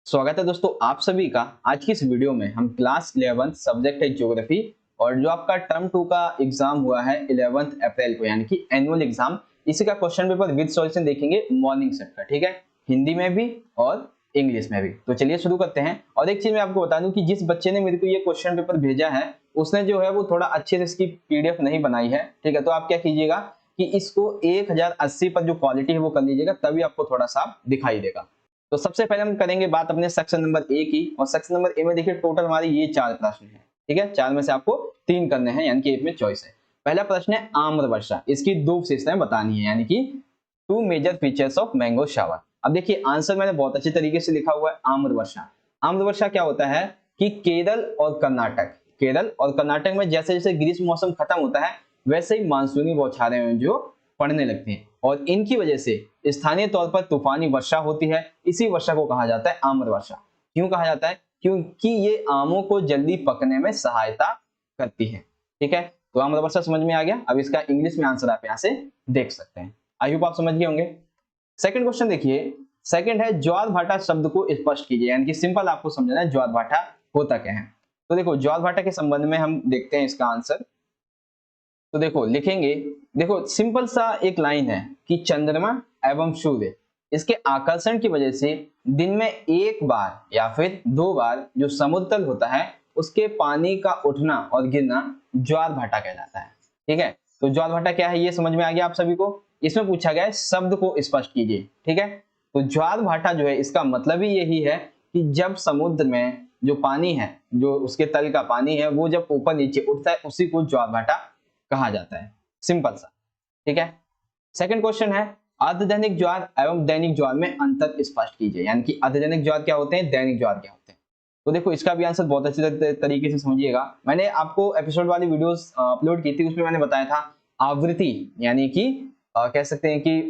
स्वागत है दोस्तों आप सभी का। आज की इस वीडियो में हम क्लास 11 सब्जेक्ट है ज्योग्राफी और जो आपका टर्म 2 का एग्जाम हुआ है 11 अप्रैल को यानी कि एनुअल एग्जाम, इसी का क्वेश्चन पेपर विद सॉल्यूशन देखेंगे मॉर्निंग शिफ्ट का। ठीक है, हिंदी में भी और इंग्लिश में भी। तो चलिए शुरू करते हैं। और एक चीज मैं आपको बता दूं कि जिस बच्चे ने मेरे को ये क्वेश्चन पेपर भेजा है उसने जो है वो थोड़ा अच्छे से इसकी पीडीएफ नहीं बनाई है। ठीक है, तो आप क्या कीजिएगा कि इसको 1080 पर जो क्वालिटी है वो कर लीजिएगा, तभी आपको थोड़ा सा दिखाई देगा। तो सबसे पहले हम करेंगे बात अपने सेक्शन नंबर ए की। और सेक्शन नंबर ए में देखिए टोटल हमारी ये 4 प्रश्न है। ठीक है, 4 में से आपको 3 करने हैं यानी कि एक में चॉइस है। पहला प्रश्न है आम्र वर्षा, इसकी 2 विशेषताएं बतानी है यानी कि 2 major features of mango shower. अब देखिए आंसर मैंने बहुत अच्छे तरीके से लिखा हुआ है। आम्र वर्षा, आम्र वर्षा क्या होता है कि केरल और कर्नाटक में जैसे जैसे ग्रीष्म मौसम खत्म होता है वैसे ही मानसूनी बौछारें जो पड़ने लगती हैं और इनकी वजह से स्थानीय तौर पर तूफानी वर्षा होती है। इसी वर्षा को कहा जाता है आम्र वर्षा। क्यों कहा जाता है? क्योंकि ये आमों को जल्दी पकने में सहायता करती है। ठीक है, तो आम्र वर्षा समझ में आ गया। अब इसका इंग्लिश में आंसर आप यहाँ से देख सकते हैं। आई होप आप समझ गए होंगे। सेकंड क्वेश्चन देखिए, सेकंड है ज्वार भाटा शब्द को स्पष्ट कीजिए, यानी कि सिंपल आपको समझना है ज्वार भाटा होता क्या है। तो देखो ज्वार भाटा के संबंध में हम देखते हैं इसका आंसर। तो देखो लिखेंगे, देखो सिंपल सा एक लाइन है कि चंद्रमा एवं सूर्य इसके आकर्षण की वजह से दिन में एक बार या फिर 2 बार जो समुद्र तल होता है उसके पानी का उठना और गिरना ज्वार भाटा कहलाता है। ठीक है, तो ज्वार भाटा क्या है ये समझ में आ गया आप सभी को। इसमें पूछा गया है शब्द को स्पष्ट कीजिए। ठीक है, तो ज्वार भाटा जो है इसका मतलब ही यही है कि जब समुद्र में जो पानी है, जो उसके तल का पानी है, वो जब ऊपर नीचे उठता है उसी को ज्वार भाटा कहा जाता है। सिंपल सा। ठीक है, सेकंड क्वेश्चन है अर्धदैनिक ज्वार एवं दैनिक ज्वार में अंतर स्पष्ट कीजिए, यानी कि अर्धदैनिक ज्वार क्या होते हैं, दैनिक ज्वार क्या होते हैं। तो देखो इसका भी आंसर बहुत अच्छे तरीके से समझिएगा। मैंने आपको एपिसोड वाली वीडियोस अपलोड की थी, उसमें मैंने बताया था आवृत्ति यानी कि कह सकते हैं कि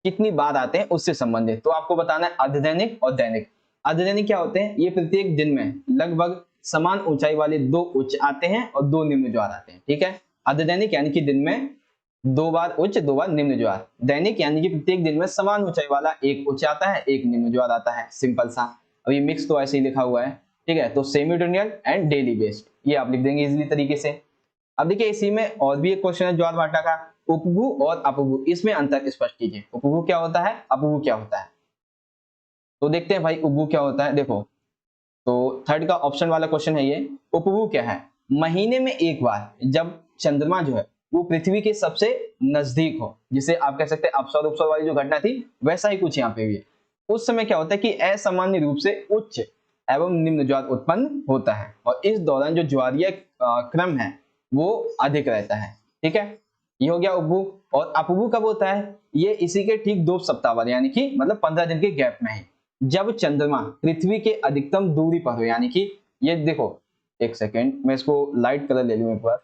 कितनी बार आते हैं उससे संबंधित। तो आपको बताना है अर्धदैनिक और दैनिक। अर्धदैनिक क्या होते हैं? ये प्रत्येक दिन में लगभग समान ऊंचाई वाले 2 उच्च आते हैं और 2 निम्न ज्वार आते हैं। ठीक है, अर्धदैनिक यानी कि दिन में 2 बार उच्च 2 बार निम्न ज्वार। दैनिक यानी कि प्रत्येक दिन में समान ऊंचाई वाला एक उच्च आता है एक निम्न ज्वार आता है। सिंपल सा। अब ये मिक्स तो ऐसे ही लिखा हुआ है। ठीक है, तो सेमीटोनियल एंड डेली बेस्ड ये आप लिख देंगे इजीली तरीके से। अब देखिए इसी में और भी एक क्वेश्चन है ज्वार भाटा का, उपभू और अपभू, इसमें अंतर स्पष्ट कीजिए। उपभू क्या होता है, अपभू क्या होता है। तो देखते हैं भाई उपभू क्या होता है। देखो तो थर्ड का ऑप्शन वाला क्वेश्चन है ये। उपभू क्या है? महीने में एक बार जब चंद्रमा जो है वो पृथ्वी के सबसे नजदीक हो, जिसे आप कह सकते हैं अपसौर उपसौर वाली जो घटना थी वैसा ही कुछ यहाँ पे भी है। उस समय क्या होता है कि असामान्य रूप से उच्च एवं निम्न ज्वार उत्पन्न होता है और इस दौरान जो ज्वारीय क्रम है वो अधिक रहता है। ठीक है, ये हो गया उपभू। और अपभू कब होता है? ये इसी के ठीक 2 सप्ताह बाद यानी कि मतलब 15 दिन के गैप में है, जब चंद्रमा पृथ्वी के अधिकतम दूरी पर हो। यानी कि ये देखो एक सेकेंड मैं इसको लाइट कलर ले लूं एक बार।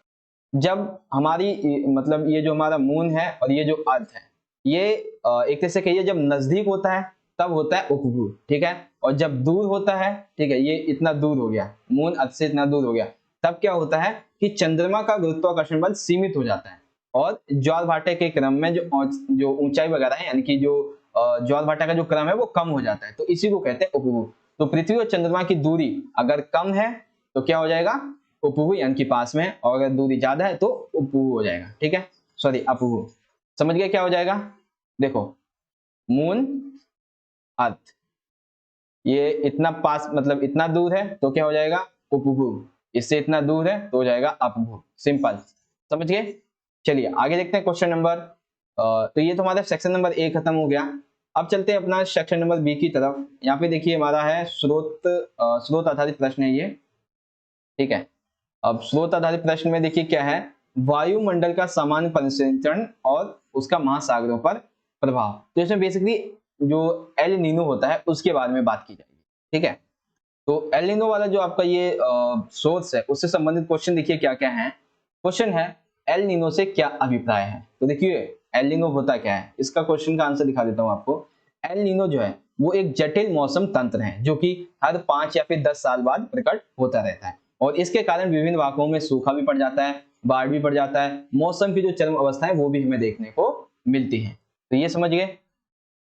जब हमारी मतलब ये जो हमारा मून है और ये जो अर्थ है ये एक तरह से कहिए जब नजदीक होता है तब होता है उपभू। ठीक है, और जब दूर होता है, ठीक है, ये इतना दूर हो गया, मून अर्थ से इतना दूर हो गया, तब क्या होता है कि चंद्रमा का गुरुत्वाकर्षण बल सीमित हो जाता है और ज्वार भाटे के क्रम में जो ऊंचाई वगैरह है यानी कि जो ज्वार भाटा का जो क्रम है वो कम हो जाता है, तो इसी को कहते हैं उपभू। तो पृथ्वी और चंद्रमा की दूरी अगर कम है तो क्या हो जाएगा? उपभू यानी कि पास में है, और अगर दूरी ज्यादा है तो उपभू हो जाएगा। ठीक है, सॉरी अपभू। समझ गए क्या हो जाएगा? देखो मून अर्थ ये इतना पास मतलब इतना दूर है तो क्या हो जाएगा? उपभू। इससे इतना दूर है तो हो जाएगा अपभू। सिंपल, समझ गए। चलिए आगे देखते हैं क्वेश्चन नंबर। तो ये तो हमारा सेक्शन नंबर ए खत्म हो गया। अब चलते हैं अपना सेक्शन नंबर बी की तरफ। यहाँ पे देखिए हमारा है स्रोत आधारित प्रश्न है ये। ठीक है, अब स्रोत आधारित प्रश्न में देखिए क्या है, वायुमंडल का सामान्य परिसंचरण और उसका महासागरों पर प्रभाव। तो इसमें बेसिकली जो एल नीनो होता है उसके बारे में बात की जाएगी। ठीक है, तो एल नीनो वाला जो आपका ये सोर्स है उससे संबंधित क्वेश्चन देखिए क्या क्या है। क्वेश्चन है एल नीनो से क्या अभिप्राय है। तो देखिए एल नीनो होता क्या है, इसका क्वेश्चन का आंसर दिखा देता हूं आपको। एल नीनो जो है वो एक जटिल मौसम तंत्र है जो कि हर 5 या फिर 10 साल बाद प्रकट होता रहता है और इसके कारण विभिन्न इलाकों में सूखा भी पड़ जाता है, बाढ़ भी पड़ जाता है, मौसम की जो चरम अवस्था है वो भी हमें देखने को मिलती है। तो ये समझ गए।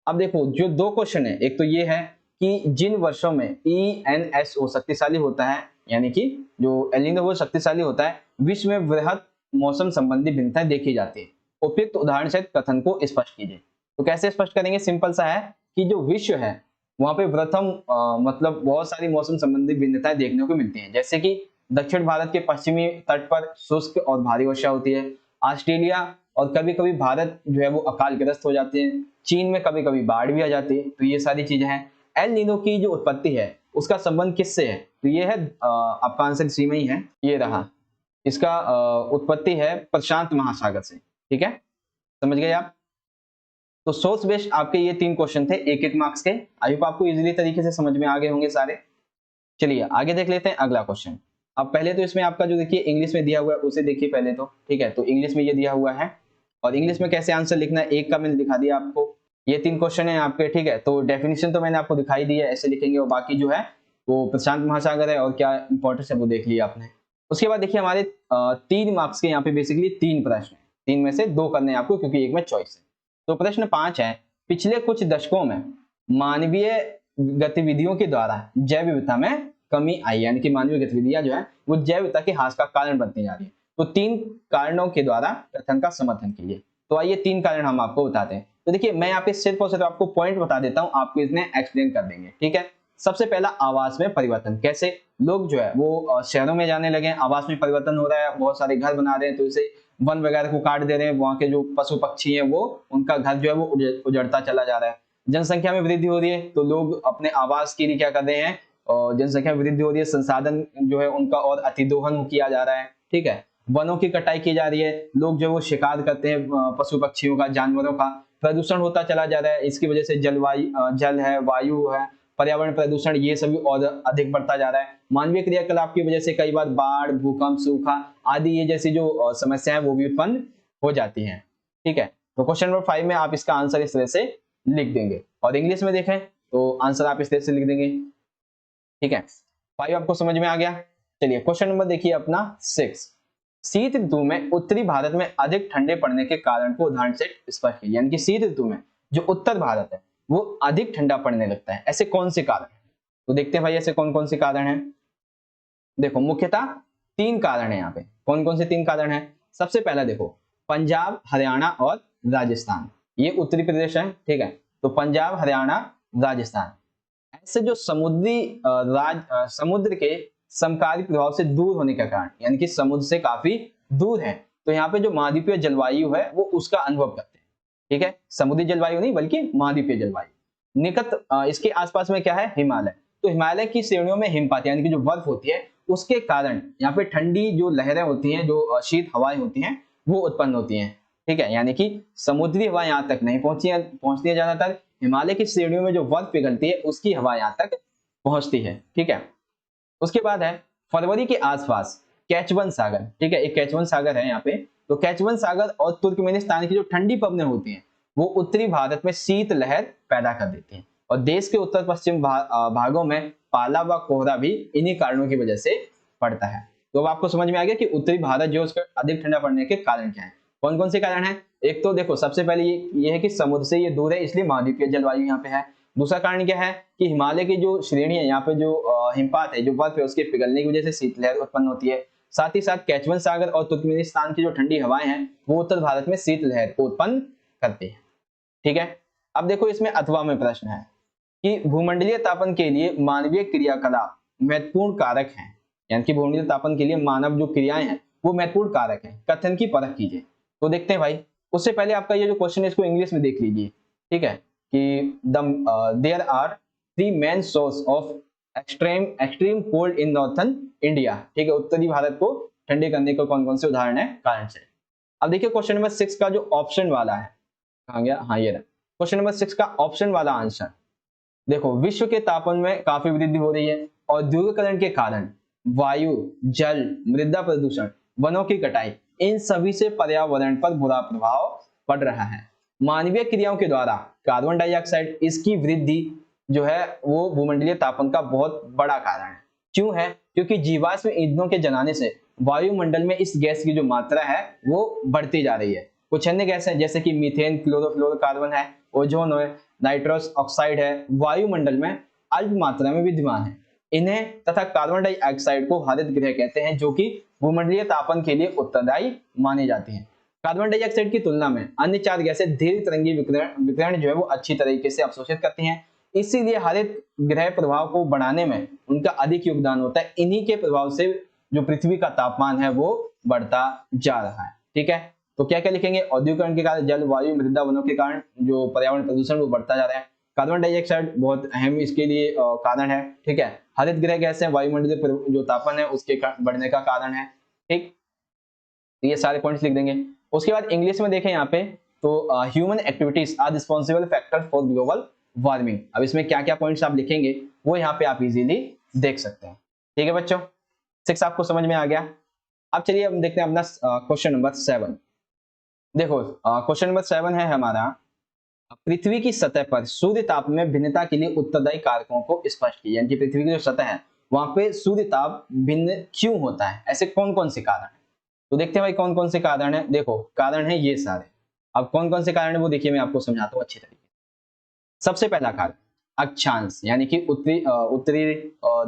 अब देखो जो दो क्वेश्चन है, एक तो ये है कि जिन वर्षों में ENSO शक्तिशाली होता है, यानी कि जो एल नीनो वो शक्तिशाली होता है, विश्व में वृहद मौसम संबंधी भिन्नताएं देखी जाती है। उपयुक्त उदाहरण सहित कथन को स्पष्ट कीजिए। तो कैसे स्पष्ट करेंगे? सिंपल सा है कि जो विश्व है वहां पे प्रथम मतलब बहुत सारी मौसम संबंधी भिन्नताएं देखने को मिलती हैं, जैसे कि दक्षिण भारत के पश्चिमी तट पर शुष्क और भारी वर्षा होती है, ऑस्ट्रेलिया और कभी कभी भारत जो है वो अकालग्रस्त हो जाते हैं, चीन में कभी कभी बाढ़ भी आ जाती है। तो ये सारी चीजें हैं। एल नीनो की जो उत्पत्ति है उसका संबंध किससे है? तो ये है आपका आंसर इसी में ही है, ये रहा। इसका उत्पत्ति है प्रशांत महासागर से। ठीक है, समझ गए आप? तो सोर्स बेस्ड आपके ये 3 क्वेश्चन थे, एक एक मार्क्स के। आई होप आपको इजीली तरीके से समझ में आ गए होंगे सारे। चलिए आगे देख लेते हैं अगला क्वेश्चन। अब पहले तो इसमें आपका जो देखिए इंग्लिश में दिया हुआ है उसे देखिए पहले तो। ठीक है, तो इंग्लिश में ये दिया हुआ है और इंग्लिश में कैसे आंसर लिखना है एक का मैंने दिखा दिया आपको। ये 3 क्वेश्चन है आपके। ठीक है, तो डेफिनेशन तो मैंने आपको दिखाई दी है, ऐसे लिखेंगे, और बाकी जो है वो प्रशांत महासागर है और क्या इंपॉर्टेंस है वो देख लिया आपने। उसके बाद देखिए हमारे 3 मार्क्स के यहाँ पे बेसिकली 3 प्रश्न है, 3 में से 2 करने हैं आपको क्योंकि एक में चॉइस है। तो प्रश्न 5 है, पिछले कुछ दशकों में मानवीय गतिविधियों के द्वारा जैव विविधता में कमी आई, यानी कि मानवीय गतिविधियां जो है वो जैव विविधता के ह्रास का कारण बनती जा रही है। तो 3 कारणों के द्वारा कथन का समर्थन कीजिए। तो आइए 3 कारण हम आपको बताते हैं। तो देखिए मैं यहाँ पे सिर्फ और सिर्फ आपको पॉइंट बता देता हूँ, आपको इसने एक्सप्लेन कर देंगे। ठीक है, सबसे पहला आवास में परिवर्तन। कैसे लोग जो है वो शहरों में जाने लगे, आवास में परिवर्तन हो रहा है, बहुत सारे घर बना रहे हैं, तो इसे वन वगैरह को काट दे रहे हैं, वहां के जो पशु पक्षी हैं वो उनका घर जो है वो उजड़ता चला जा रहा है। जनसंख्या में वृद्धि हो रही है तो लोग अपने आवास के लिए क्या कर रहे हैं, और जनसंख्या में वृद्धि हो रही है, संसाधन जो है उनका और अतिदोहन किया जा रहा है। ठीक है, वनों की कटाई की जा रही है, लोग जो वो शिकार करते हैं पशु पक्षियों का, जानवरों का, प्रदूषण होता चला जा रहा है। इसकी वजह से जल है, वायु है, पर्यावरण प्रदूषण, ये सभी और अधिक बढ़ता जा रहा है। मानवीय क्रियाकलाप की वजह से कई बार बाढ़, भूकंप, सूखा आदि ये जैसी जो समस्या है वो भी उत्पन्न हो जाती हैं। ठीक है, तो क्वेश्चन नंबर 5 में आप इसका आंसर इस तरह से लिख देंगे, और इंग्लिश में देखें तो आंसर आप इस तरह से लिख देंगे। ठीक है, 5 आपको समझ में आ गया। चलिए क्वेश्चन नंबर देखिए अपना 6, शीत ऋतु में उत्तरी भारत में अधिक ठंडे पड़ने के कारण को उदाहरण से स्पष्ट कीजिए। यानी कि शीत ऋतु में जो उत्तर भारत है वो अधिक ठंडा पड़ने लगता है, ऐसे कौन से कारण है? तो देखते हैं भाई ऐसे कौन कौन से कारण हैं। देखो मुख्यतः 3 कारण है यहाँ पे। कौन कौन से 3 कारण हैं? सबसे पहला देखो पंजाब, हरियाणा और राजस्थान, ये उत्तरी प्रदेश है। ठीक है, तो पंजाब, हरियाणा, राजस्थान ऐसे जो समुद्र के समकालिक प्रभाव से दूर होने का कारण, यानी कि समुद्र से काफी दूर है, तो यहाँ पे जो महाद्वीपीय जलवायु है वो उसका अनुभव करते हैं। ठीक है, समुद्री जलवायु नहीं बल्कि महाद्वीपीय जलवायु। निकट इसके आसपास में क्या है? हिमालय। तो हिमालय की श्रेणियों में हिमपात यानी कि जो बर्फ होती है उसके कारण यहाँ पे ठंडी जो लहरें होती हैं, जो शीत हवाएं होती हैं वो उत्पन्न होती हैं। ठीक है, यानी कि समुद्री हवा यहाँ तक नहीं पहुंचती है ज्यादातर, हिमालय की श्रेणियों में जो बर्फ पिघलती है उसकी हवा यहाँ तक पहुंचती है। ठीक है, उसके बाद है फरवरी के आसपास कैचवन सागर। ठीक है, एक कैचवन सागर है यहाँ पे। तो कैचवन सागर और तुर्कमेनिस्तान की जो ठंडी पवनें होती हैं वो उत्तरी भारत में शीत लहर पैदा कर देती हैं, और देश के उत्तर पश्चिम भागों में पाला व कोहरा भी इन्हीं कारणों की वजह से पड़ता है। तो अब आपको समझ में आ गया कि उत्तरी भारत जो उसका अधिक ठंडा पड़ने के कारण क्या है, कौन कौन से कारण है। एक तो देखो सबसे पहले ये है कि समुद्र से ये दूर है इसलिए महाद्वीपीय जलवायु यहाँ पे है। दूसरा कारण क्या है कि हिमालय की जो श्रेणी है यहाँ पे जो हिमपात है, जो बर्फ है, उसके पिघलने की वजह से शीतलहर उत्पन्न होती है। साथ ही साथ कैचवन सागर और तुर्कमेनिस्तान की जो ठंडी हवाएं हैं वो उत्तर भारत में शीतलहर को उत्पन्न करती है। ठीक है, अब देखो इसमें अथवा में प्रश्न है कि भूमंडलीय तापन के लिए मानवीय क्रियाकलाप महत्वपूर्ण कारक हैं, यानी कि भूमंडलीय तापन के लिए मानव जो क्रियाएं हैं वो महत्वपूर्ण कारक हैं, कथन की परख कीजिए। तो देखते हैं भाई, उससे पहले आपका ये जो क्वेश्चन है इसको इंग्लिश में देख लीजिए। ठीक है, कि there are 3 main source of extreme cold in northern India. ठीक है, उत्तरी भारत को ठंडे करने के कौन कौन से उदाहरण है कारण से। अब देखिए क्वेश्चन नंबर 6 का जो ऑप्शन वाला है, कहाँ गया, हाँ ये रहा क्वेश्चन नंबर 6 का ऑप्शन वाला आंसर। देखो विश्व के तापमान में काफी वृद्धि हो रही है, औद्योगिकरण के कारण वायु, जल, मृदा प्रदूषण, वनों की कटाई, इन सभी से पर्यावरण पर बुरा प्रभाव पड़ रहा है। मानवीय क्रियाओं के द्वारा कार्बन डाइऑक्साइड, इसकी वृद्धि जो है वो भूमंडलीय तापन का बहुत बड़ा कारण है। क्यों है? क्योंकि जीवाश्म ईंधनों के जलाने से वायुमंडल में इस गैस की जो मात्रा है वो बढ़ती जा रही है। कुछ अन्य गैस है जैसे कि मीथेन, क्लोरोफ्लोरोकार्बन है, ओजोन है, नाइट्रस ऑक्साइड है, वायुमंडल में अल्प मात्रा में विद्यमान है। इन्हें तथा कार्बन डाइऑक्साइड को हरित गृह कहते हैं, जो कि भूमंडलीय तापन के लिए उत्तरदायी माने जाते हैं। कार्बन डाइऑक्साइड की तुलना में अन्य 4 गैसें धीरे तरंगी विकिरण जो है वो अच्छी तरीके से अवशोषित करती हैं, इसीलिए हरित गृह प्रभाव को बढ़ाने में उनका अधिक योगदान होता है। इन्हीं के प्रभाव से जो पृथ्वी का तापमान है वो बढ़ता जा रहा है। ठीक है, तो क्या क्या लिखेंगे? औद्योगिकरण के कारण जल, वायु, मृदा, वनों के कारण जो पर्यावरण प्रदूषण वो बढ़ता जा रहा है। कार्बन डाइऑक्साइड बहुत अहम इसके लिए कारण है। ठीक है, हरित गृह गैस है, वायुमंडलीय जो तापमान है उसके बढ़ने का कारण है। ठीक, ये सारे पॉइंट्स लिख देंगे। उसके बाद इंग्लिश में देखें यहाँ पे, तो human activities are responsible factor for global warming. अब इसमें क्या क्या पॉइंट्स आप लिखेंगे वो यहाँ पे आप इजीली देख सकते हैं। ठीक है बच्चों, 6 आपको समझ में आ गया। अब चलिए हम देखते हैं अपना क्वेश्चन नंबर 7। देखो क्वेश्चन नंबर 7 है हमारा, पृथ्वी की सतह पर सूर्य ताप में भिन्नता के लिए उत्तरदायी कारकों को स्पष्ट कीजिए। यानी कि पृथ्वी की जो सतह है वहां पे सूर्य ताप भिन्न क्यों होता है, ऐसे कौन कौन से कारण है? तो देखते हैं भाई कौन कौन से कारण है। देखो कारण है ये सारे। अब कौन कौन से कारण है वो देखिए मैं आपको समझाता हूँ अच्छी तरीके से। सबसे पहला कारण अक्षांश, यानी कि उत्तरी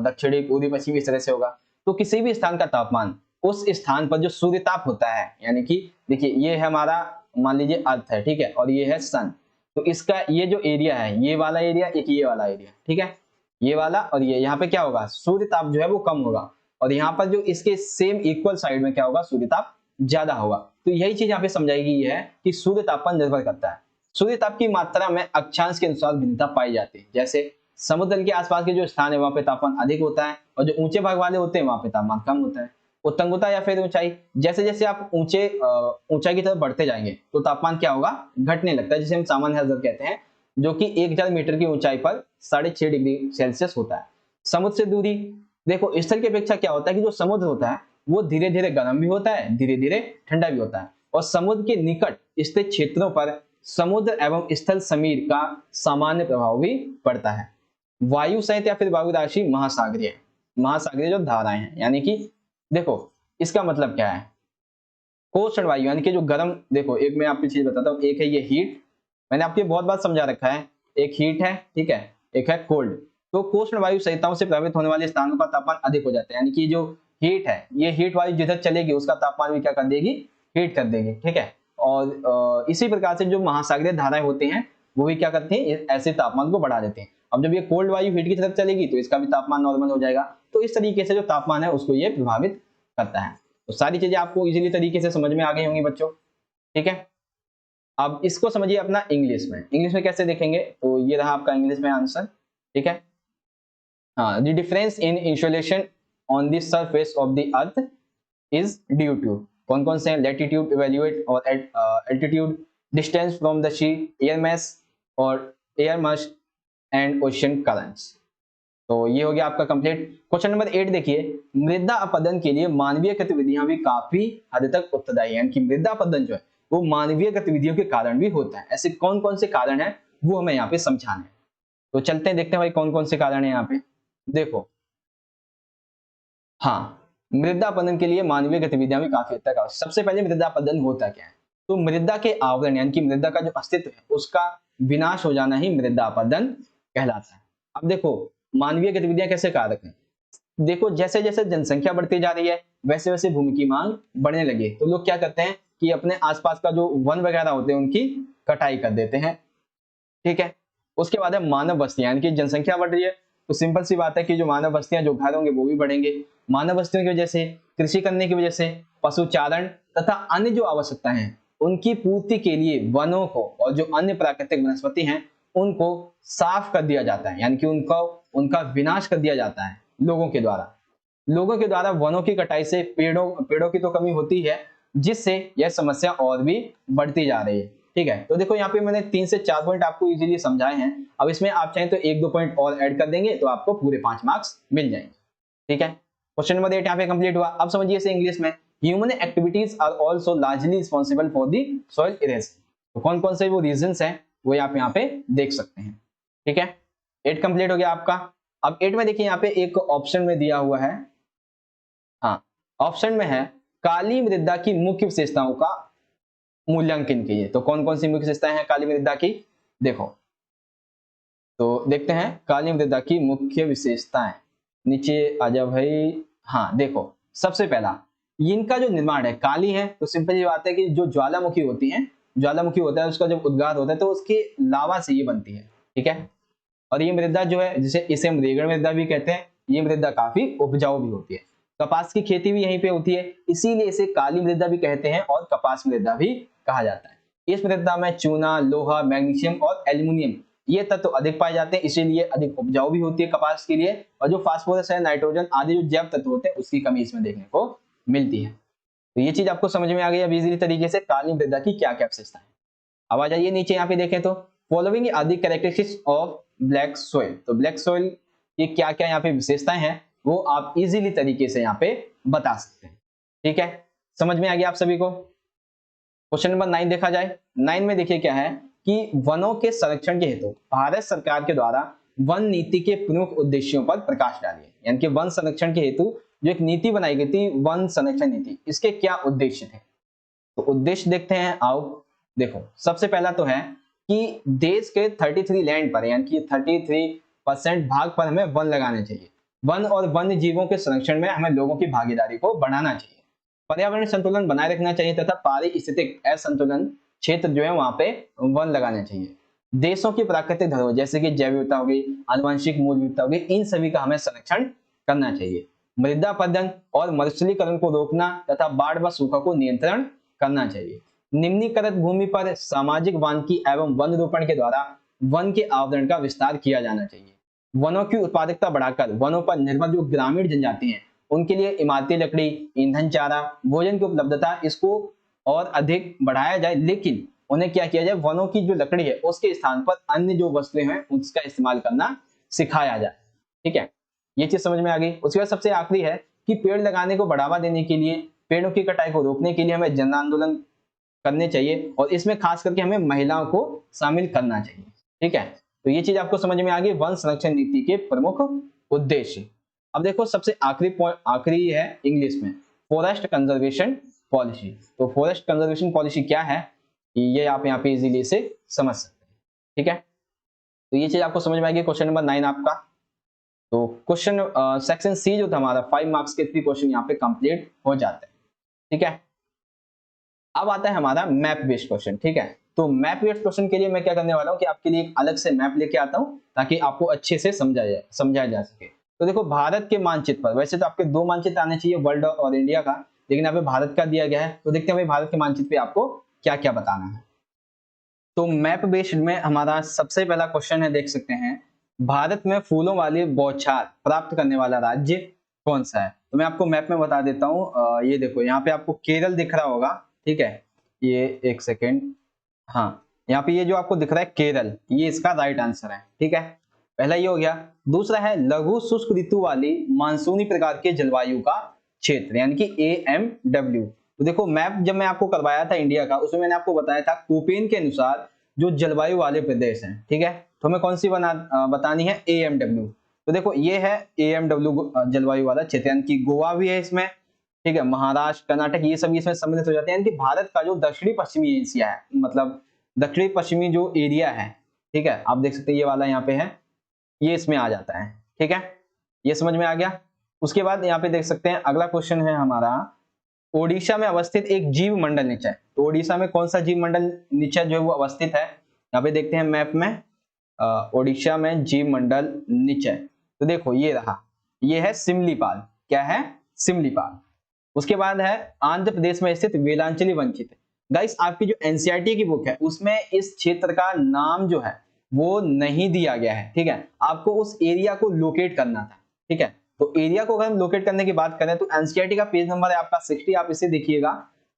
दक्षिणी पूर्वी पश्चिमी इस तरह से होगा। तो किसी भी स्थान का तापमान उस स्थान पर जो सूर्य ताप होता है, यानी कि देखिए ये है हमारा मान लीजिए अर्थ है, ठीक है, और ये है सन, तो इसका ये जो एरिया है, ये वाला एरिया, एक ये वाला एरिया, ठीक है, ये वाला और ये, यहाँ पे क्या होगा, सूर्य ताप जो है वो कम होगा, और यहाँ पर जो इसके सेम इक्वल साइड में क्या होगा, सूर्य ताप ज्यादा होगा। तो यही चीज यहाँ पे समझाई गई है कि सूर्य ताप पर निर्भर करता है। सूर्य ताप की मात्रा में अक्षांश के अनुसार भिन्नता पाई जाती है। जैसे समुद्र के आसपास के जो स्थान है वहां पे तापमान अधिक होता है, और जो ऊंचे भाग वाले होते हैं वहां पे तापमान कम होता है। उत्तुंगता या फिर ऊंचाई, जैसे जैसे आप ऊंचाई की तरफ बढ़ते जाएंगे तो तापमान क्या होगा, घटने लगता है, जिसे हम सामान्य हद कहते हैं, जो कि 1000 मीटर की ऊंचाई पर 6.5 डिग्री सेल्सियस होता है। समुद्र से दूरी, देखो स्थल की अपेक्षा क्या होता है कि जो समुद्र होता है वो धीरे धीरे गर्म भी होता है, धीरे धीरे ठंडा भी होता है, और समुद्र के निकट स्थित क्षेत्रों पर समुद्र एवं स्थल समीर का सामान्य प्रभाव भी पड़ता है। वायु सहित या फिर वायु राशि महासागरीय, महासागरीय जो धाराएं हैं, यानी कि देखो इसका मतलब क्या है, कोष्ण वायु यानी कि जो गर्म, देखो एक मैं आपको चीज बताता हूँ, एक है ये हीट, मैंने आपको बहुत बार समझा रखा है, एक हीट है, ठीक है, एक है कोल्ड। तो कोष्ण वायु संहिताओं से प्रभावित होने वाले स्थानों का तापमान अधिक हो जाता है, यानी कि जो हीट है, ये हीट वायु जिधर चलेगी उसका तापमान भी क्या कर देगी, हीट कर देगी, ठीक है। और इसी प्रकार से जो महासागरीय धाराएं होती हैं वो भी क्या करती हैं, ऐसे तापमान को बढ़ा देते हैं। अब जब ये कोल्ड वायु हीट की तरफ चलेगी तो इसका भी तापमान नॉर्मल हो जाएगा। तो इस तरीके से जो तापमान है उसको ये प्रभावित करता है। तो सारी चीजें आपको इजीली तरीके से समझ में आ गई होंगी बच्चों, ठीक है। अब इसको समझिए अपना इंग्लिश में, इंग्लिश में कैसे देखेंगे, तो ये रहा आपका इंग्लिश में आंसर, ठीक है। हाँ, the difference in insolation on the surface of the earth is due to, कौन कौन से हैं, लैटिट्यूड, इवेल्युएट और altitude, distance from the sea, air mass और air mass and ocean currents. तो ये हो गया आपका कंप्लीट। क्वेश्चन नंबर 8 देखिए, मृदा अपरदन के लिए मानवीय गतिविधियां भी काफी हद तक उत्तरदायी है, यानी कि मृदा अपरदन जो है वो मानवीय गतिविधियों के कारण भी होता है। ऐसे कौन कौन से कारण है वो हमें यहाँ पे समझाना है। तो चलते हैं देखते हैं भाई कौन कौन से कारण है यहाँ पे। देखो हाँ, मृदा अपरदन के लिए मानवीय गतिविधियां भी काफी हद तक आवश्यक। सबसे पहले मृदा अपरदन होता क्या है, तो मृदा के आवरण यानी कि मृदा का जो अस्तित्व है उसका विनाश हो जाना ही मृदा अपरदन कहलाता है। अब देखो मानवीय गतिविधियां कैसे कारक हैं, देखो जैसे जैसे जनसंख्या बढ़ती जा रही है वैसे वैसे भूमि की मांग बढ़ने लगी, तो लोग क्या करते हैं कि अपने आसपास का जो वन वगैरह होते हैं उनकी कटाई कर देते हैं, ठीक है। उसके बाद है मानव बस्तियां, यानी कि जनसंख्या बढ़ रही है तो सिंपल सी बात है कि जो मानव बस्तियां, जो घर होंगे वो भी बढ़ेंगे। मानव बस्तियों की वजह से, कृषि करने की वजह से, पशुचारण तथा अन्य जो आवश्यकताएं हैं उनकी पूर्ति के लिए वनों को और जो अन्य प्राकृतिक वनस्पति हैं उनको साफ कर दिया जाता है, यानी कि उनका विनाश कर दिया जाता है लोगों के द्वारा। लोगों के द्वारा वनों की कटाई से पेड़ों की तो कमी होती है, जिससे यह समस्या और भी बढ़ती जा रही है, ठीक है। तो देखो यहाँ पे मैंने 3 से 4 पॉइंट आपको इजीली समझाए हैं। अब इसमें आप चाहें तो 1-2 पॉइंट और ऐड कर देंगे तो आपको पूरे 5 मार्क्स मिल जाएंगे, ठीक है। क्वेश्चन नंबर 8 यहाँ पे कंप्लीट हुआ। अब समझिए इसे इंग्लिश में, human activities are also largely responsible for the soil erosion. तो कौन कौन से वो रीजंस हैं वो आप यहाँ पे देख सकते हैं, ठीक है। 8 कंप्लीट हो गया आपका। अब 8 में देखिए यहाँ पे एक ऑप्शन में दिया हुआ है, हाँ ऑप्शन में है काली मृदा की मुख्य विशेषताओं का मूल्यांकन कीजिए। तो कौन कौन सी मुख्य विशेषताएं हैं काली मृदा की, देखो तो देखते हैं काली मृदा की मुख्य विशेषताएं। नीचे आ जाओ भाई। हाँ देखो, सबसे पहला इनका जो निर्माण है, काली है तो सिंपल ये बात है कि जो ज्वालामुखी होती है, ज्वालामुखी होता है उसका जब उद्गार होता है तो उसकी लावा से ये बनती है, ठीक है। और ये मृदा जो है, जिसे इसे हम रेगड़ मृदा भी कहते हैं, ये मृदा काफी उपजाऊ भी होती है। कपास की खेती भी यहीं पे होती है, इसीलिए इसे काली मृदा भी कहते हैं और कपास मृदा भी कहा जाता है। इस मृदा में चूना, लोहा, मैग्नीशियम और एल्यूमिनियम ये तत्व अधिक पाए जाते हैं, इसीलिए अधिक उपजाऊ भी होती है कपास के लिए। और जो फास्फोरस है, नाइट्रोजन आदि जो जैव तत्व होते हैं उसकी कमी इसमें देखने को मिलती है। तो ये चीज आपको समझ में आ गई अब इजीली तरीके से काली मृदा की क्या क्या विशेषताएं। अब आ जाइए नीचे, यहाँ पे देखें तो फॉलोइंग आदि कैरेक्टरिस्टिक्स ऑफ ब्लैक सॉइल। तो ब्लैक सॉइल ये क्या क्या यहाँ पे विशेषताएं हैं वो आप इजीली तरीके से यहाँ पे बता सकते हैं, ठीक है। समझ में आ गया आप सभी को। क्वेश्चन नंबर 9 देखा जाए। 9 में देखिए क्या है कि वनों के संरक्षण के हेतु भारत सरकार के द्वारा वन नीति के प्रमुख उद्देश्यों पर प्रकाश डालिए। यानी कि वन संरक्षण के हेतु जो एक नीति बनाई गई थी, वन संरक्षण नीति, इसके क्या उद्देश्य थे। तो उद्देश्य देखते हैं, आओ। देखो, सबसे पहला तो है कि देश के 33 लैंड पर, यानी कि 33% भाग पर हमें वन लगाने चाहिए। वन और वन्य जीवों के संरक्षण में हमें लोगों की भागीदारी को बढ़ाना चाहिए। पर्यावरण संतुलन बनाए रखना चाहिए तथा पारिस्थितिक असंतुलन क्षेत्र जो है वहां पे वन लगाने चाहिए। देशों की प्राकृतिक धरोहर जैसे कि जैव विविधता हो गई, आनुवंशिक मूल विविधता हो गई, इन सभी का हमें संरक्षण करना चाहिए। मृदा अपरदन और मरुस्थलीकरण को रोकना तथा बाढ़ व सूखा को नियंत्रण करना चाहिए। निम्नीकृत भूमि पर सामाजिक वानिकी एवं वन रोपण के द्वारा वन के आवरण का विस्तार किया जाना चाहिए। वनों की उत्पादकता बढ़ाकर वनों पर निर्भर जो ग्रामीण जनजाति हैं उनके लिए इमारती लकड़ी, ईंधन, चारा, भोजन की उपलब्धता इसको और अधिक बढ़ाया जाए, लेकिन उन्हें क्या किया जाए, वनों की जो लकड़ी है उसके स्थान पर अन्य जो वस्तुएं हैं उसका इस्तेमाल करना सिखाया जाए, ठीक है। ये चीज समझ में आ गई। उसके बाद सबसे आखिरी है कि पेड़ लगाने को बढ़ावा देने के लिए, पेड़ों की कटाई को रोकने के लिए हमें जन आंदोलन करने चाहिए और इसमें खास करके हमें महिलाओं को शामिल करना चाहिए, ठीक है। तो ये चीज आपको समझ में आ गई, वन संरक्षण नीति के प्रमुख उद्देश्य। अब देखो सबसे आखिरी है इंग्लिश में फॉरेस्ट कंजर्वेशन पॉलिसी। तो फॉरेस्ट कंजर्वेशन पॉलिसी क्या है ये आप यहाँ पे इजीली इसे समझ सकते हैं, ठीक है। तो ये चीज आपको समझ में आएगी। क्वेश्चन नंबर 9 आपका। तो क्वेश्चन सेक्शन सी जो था हमारा 5 मार्क्स के 3 क्वेश्चन यहाँ पे कंप्लीट हो जाते हैं, ठीक है। अब आता है हमारा मैप बेस्ड क्वेश्चन, ठीक है। तो मैप बेस्ड क्वेश्चन के लिए मैं क्या करने वाला हूँ कि आपके लिए एक अलग से मैप लेके आता हूँ ताकि आपको अच्छे से समझाया जा सके। तो देखो भारत के मानचित्र पर, वैसे तो आपके 2 मानचित्र आने चाहिए, वर्ल्ड और इंडिया का, लेकिन यहाँ पे भारत का दिया गया है। तो देखते हैं भाई भारत के मानचित्र पे आपको क्या क्या बताना है। तो मैप बेस्ड में हमारा सबसे पहला क्वेश्चन है, देख सकते हैं, भारत में फूलों वाली बौछार प्राप्त करने वाला राज्य कौन सा है। तो मैं आपको मैप में बता देता हूँ। ये देखो यहाँ पे आपको केरल दिख रहा होगा, ठीक है। ये एक सेकेंड, हाँ यहाँ पे ये जो आपको दिख रहा है केरल, ये इसका राइट आंसर है, ठीक है। पहला ये हो गया। दूसरा है लघु शुष्क ऋतु वाली मानसूनी प्रकार के जलवायु का क्षेत्र, यानी कि AMW। तो देखो मैप जब मैं आपको करवाया था इंडिया का, उसमें मैंने आपको बताया था कोपेन के अनुसार जो जलवायु वाले प्रदेश हैं, ठीक है। तो हमें कौन सी बतानी है, AMW। तो देखो ये है AMW जलवायु वाला क्षेत्र, यानी कि गोवा भी है इसमें, ठीक है, महाराष्ट्र, कर्नाटक, ये सभी इसमें सम्मिलित हो जाते हैं। यानी कि भारत का जो दक्षिणी पश्चिमी एशिया है, मतलब दक्षिणी पश्चिमी जो एरिया है, ठीक है, आप देख सकते हैं ये वाला यहाँ पे है, ये इसमें आ जाता है, ठीक है। ये समझ में आ गया। उसके बाद यहाँ पे देख सकते हैं अगला क्वेश्चन है हमारा, ओडिशा में अवस्थित एक जीव मंडल निचय। तो ओडिशा में कौन सा जीव मंडल निचय जो है वो अवस्थित है, यहाँ पे देखते हैं मैप में, ओडिशा में जीव मंडल निचय। तो देखो ये रहा, ये है सिमलीपाल। क्या है, सिमलीपाल। उसके बाद है आंध्र प्रदेश में स्थित वेलांचली वन क्षेत्र। गाइस आपकी जो एनसीईआरटी की बुक है उसमें इस क्षेत्र का नाम जो है वो नहीं दिया गया है, ठीक है। आपको उस एरिया को लोकेट करना था, ठीक है। तो एरिया को अगर हम लोकेट करने की बात करें तो एनसीईआरटी का पेज नंबर है आपका 60, आप इसे देखिएगा।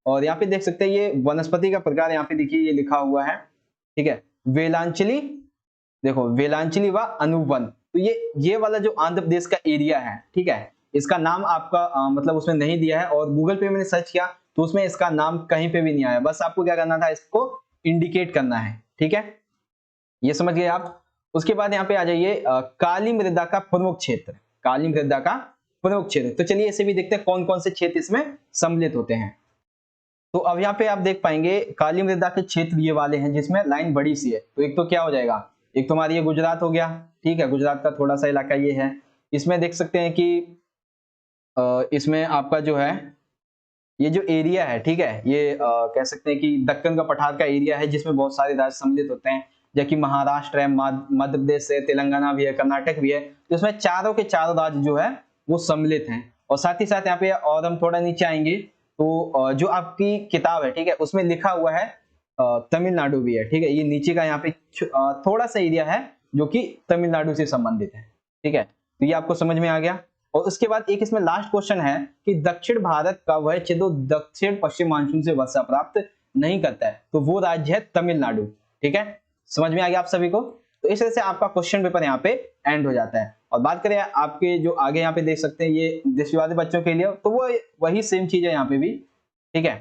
और यहाँ पे देख सकते हैं ये वनस्पति का प्रकार यहाँ पे देखिए ये लिखा हुआ है, ठीक है, वेलांचली। देखो वेलांचली व अनुवन। तो ये वाला जो आंध्र प्रदेश का एरिया है, ठीक है, इसका नाम आपका मतलब उसमें नहीं दिया है। और गूगल पे मैंने सर्च किया तो उसमें इसका नाम कहीं पे भी नहीं आया। बस आपको क्या करना था, इसको इंडिकेट करना है, ठीक है। ये समझ गए आप। उसके बाद यहाँ पे आ जाइए काली मृदा का प्रमुख क्षेत्र। काली मृदा का प्रमुख क्षेत्र, तो चलिए इसे भी देखते हैं कौन कौन से क्षेत्र इसमें सम्मिलित होते हैं। तो अब यहाँ पे आप देख पाएंगे काली मृदा के क्षेत्र ये वाले हैं जिसमें लाइन बड़ी सी है। तो एक तो क्या हो जाएगा, एक तो हमारी ये गुजरात हो गया, ठीक है, गुजरात का थोड़ा सा इलाका ये है। इसमें देख सकते हैं कि इसमें आपका जो है ये जो एरिया है, ठीक है, ये कह सकते हैं कि दक्कन का पठार का एरिया है जिसमें बहुत सारे राज्य सम्मिलित होते हैं, जबकि महाराष्ट्र है, मध्य प्रदेश है, तेलंगाना भी है, कर्नाटक भी है। तो इसमें चारों के चारों राज्य जो है वो सम्मिलित हैं। और साथ ही साथ यहाँ पे और हम थोड़ा नीचे आएंगे तो जो आपकी किताब है, ठीक है, उसमें लिखा हुआ है तमिलनाडु भी है, ठीक है। ये नीचे का यहाँ पे थोड़ा सा एरिया है जो कि तमिलनाडु से संबंधित है, ठीक है। तो ये आपको समझ में आ गया। और उसके बाद एक इसमें लास्ट क्वेश्चन है कि दक्षिण भारत का वह क्षेत्र दक्षिण पश्चिम मानसून से वर्षा प्राप्त नहीं करता है, तो वो राज्य है तमिलनाडु, ठीक है। समझ में आ गया आप सभी को। तो इस तरह से आपका क्वेश्चन पेपर यहाँ पे एंड हो जाता है। और बात करें आपके जो आगे यहाँ पे देख सकते हैं ये दृष्टिबाधित बच्चों के लिए, तो वो वही सेम चीज है यहाँ पे भी, ठीक है।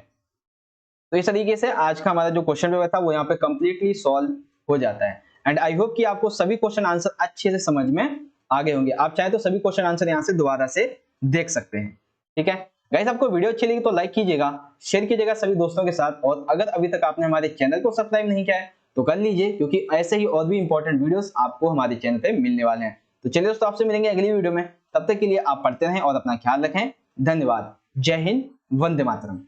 तो इस तरीके से आज का हमारा जो क्वेश्चन पेपर था वो यहाँ पे कंप्लीटली सॉल्व हो जाता है। एंड आई होप कि आपको सभी क्वेश्चन आंसर अच्छे से समझ में आ गए होंगे। आप चाहे तो सभी क्वेश्चन आंसर यहाँ से दोबारा से देख सकते हैं, ठीक है। गाइस, आपको वीडियो अच्छी लगी तो लाइक कीजिएगा, शेयर कीजिएगा सभी दोस्तों के साथ, और अगर अभी तक आपने हमारे चैनल को सब्सक्राइब नहीं किया है तो कर लीजिए, क्योंकि ऐसे ही और भी इंपॉर्टेंट वीडियोस आपको हमारे चैनल पे मिलने वाले हैं। तो चलिए दोस्तों, आपसे मिलेंगे अगली वीडियो में। तब तक के लिए आप पढ़ते रहें और अपना ख्याल रखें। धन्यवाद। जय हिंद, वंदे मातरम।